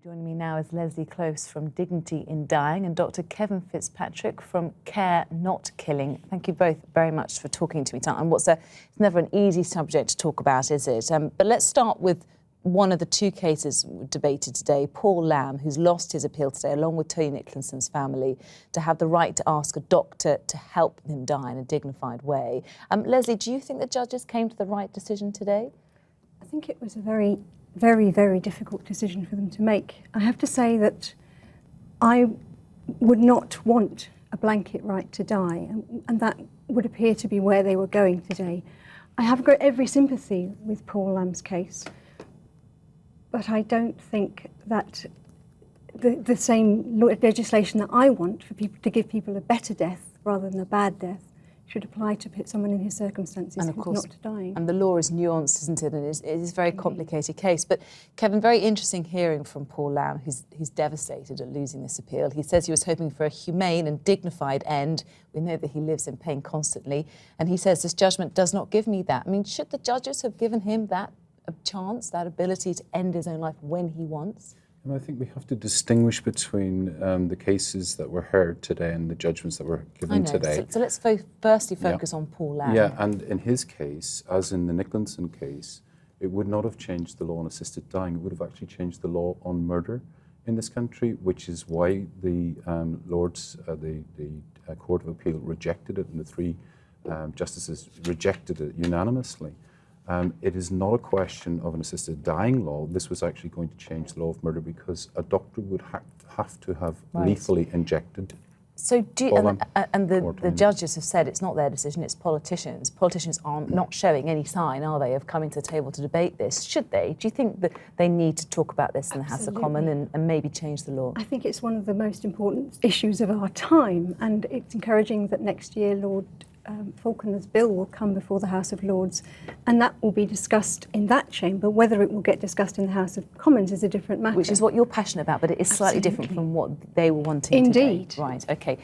Joining me now is Lesley Close from Dignity in Dying and Dr. Kevin Fitzpatrick from Care Not Killing. Thank you both very much for talking to me tonight. And it's never an easy subject to talk about, is it? But let's start with one of the two cases debated today, Paul Lamb, who's lost his appeal today, along with Tony Nicholson's family, to have the right to ask a doctor to help him die in a dignified way. Lesley, do you think the judges came to the right decision today? I think it was a very, very difficult decision for them to make. I have to say that I would not want a blanket right to die, and that would appear to be where they were going today. I have got every sympathy with Paul Lamb's case, but I don't think that the same legislation that I want for people to give people a better death rather than a bad death should apply to put someone in his circumstances and of course, not dying. And the law is nuanced, isn't it? And it is a very complicated case. But Kevin, very interesting hearing from Paul Lamb, who's devastated at losing this appeal. He says he was hoping for a humane and dignified end. We know that he lives in pain constantly. And he says this judgment does not give me that. I mean, should the judges have given him that chance, that ability to end his own life when he wants? And I think we have to distinguish between the cases that were heard today and the judgments that were given today. So let's firstly focus on Paul Lamb. Yeah, and in his case, as in the Nicholson case, it would not have changed the law on assisted dying. It would have actually changed the law on murder in this country, which is why the Court of Appeal rejected it, and the three justices rejected it unanimously. It is not a question of an assisted dying law. This was actually going to change the law of murder because a doctor would have to have lethally injected. So the judges have said it's not their decision, it's politicians. Politicians are not showing any sign, are they, of coming to the table to debate this? Should they? Do you think that they need to talk about this in the House of Commons and maybe change the law? I think it's one of the most important issues of our time, and it's encouraging that next year Lord Falconer's bill will come before the House of Lords, and that will be discussed in that chamber. Whether it will get discussed in the House of Commons is a different matter. Which is what you're passionate about, but it is slightly different from what they were wanting Indeed. today. Right, OK.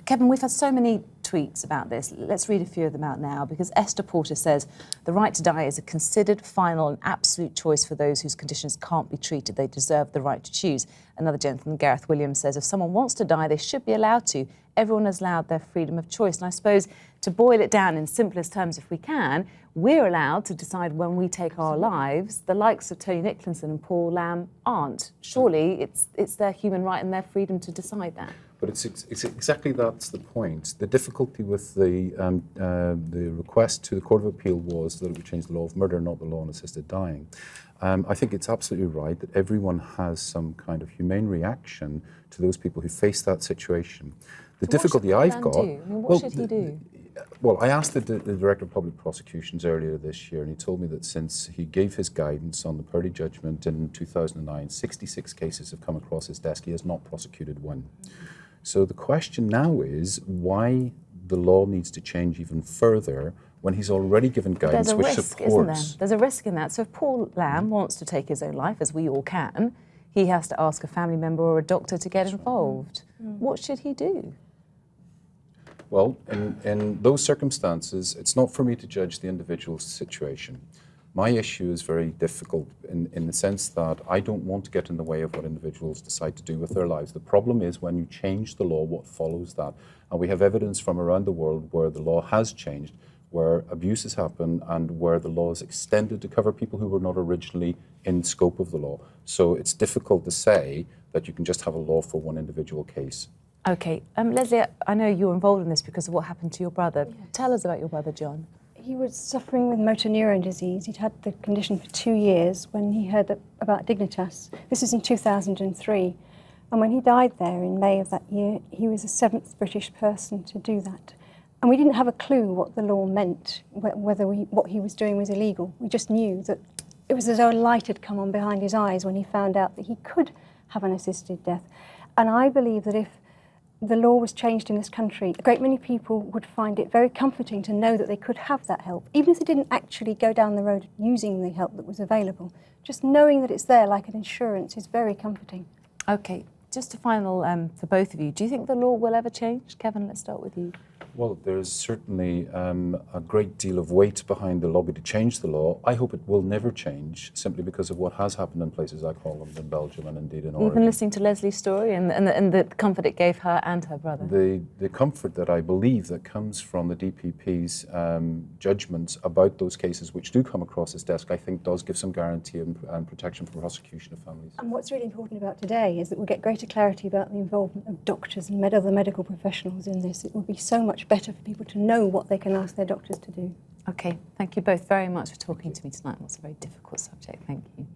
Kevin, we've had so many tweets about this. Let's read a few of them out now, because Esther Porter says, the right to die is a considered, final and absolute choice for those whose conditions can't be treated. They deserve the right to choose. Another gentleman, Gareth Williams, says, if someone wants to die, they should be allowed to. Everyone is allowed their freedom of choice. And I suppose, to boil it down in simplest terms if we can, we're allowed to decide when we take our lives. The likes of Tony Nicholson and Paul Lamb aren't. Surely it's their human right and their freedom to decide that. But it's exactly that's the point. The difficulty with the request to the Court of Appeal was that it would change the law of murder, not the law on assisted dying. I think it's absolutely right that everyone has some kind of humane reaction to those people who face that situation. The difficulty I've got... What should he do? Well, I asked the Director of Public Prosecutions earlier this year, and he told me that since he gave his guidance on the Purdy judgment in 2009, 66 cases have come across his desk. He has not prosecuted one. So the question now is why the law needs to change even further when he's already given guidance which supports... Isn't there? There's a risk in that. So if Paul Lamb wants to take his own life, as we all can, he has to ask a family member or a doctor to get involved. What should he do? Well, in those circumstances, it's not for me to judge the individual's situation. My issue is very difficult in the sense that I don't want to get in the way of what individuals decide to do with their lives. The problem is when you change the law, what follows that? And we have evidence from around the world where the law has changed, where abuses happen and where the law is extended to cover people who were not originally in scope of the law. So it's difficult to say that you can just have a law for one individual case. OK. Lesley, I know you're involved in this because of what happened to your brother. Yes. Tell us about your brother, John. He was suffering with motor neuron disease. He'd had the condition for 2 years when he heard about Dignitas. This was in 2003. And when he died there in May of that year, he was the 7th British person to do that. And we didn't have a clue what the law meant, whether what he was doing was illegal. We just knew that it was as though a light had come on behind his eyes when he found out that he could have an assisted death. And I believe that if the law was changed in this country, a great many people would find it very comforting to know that they could have that help, even if they didn't actually go down the road using the help that was available. Just knowing that it's there like an insurance is very comforting. OK. just a final for both of you. Do you think the law will ever change? Kevin, let's start with you. Well, there's certainly a great deal of weight behind the lobby to change the law. I hope it will never change, simply because of what has happened in places like Holland and Belgium and indeed in Oregon. Even listening to Lesley's story and the comfort it gave her and her brother. The comfort that I believe that comes from the DPP's judgments about those cases which do come across his desk, I think does give some guarantee and protection for prosecution of families. And what's really important about today is that we'll get greater clarity about the involvement of doctors and other medical professionals in this. It will be so much better for people to know what they can ask their doctors to do. Okay, thank you both very much for talking to me tonight. It's a very difficult subject. Thank you.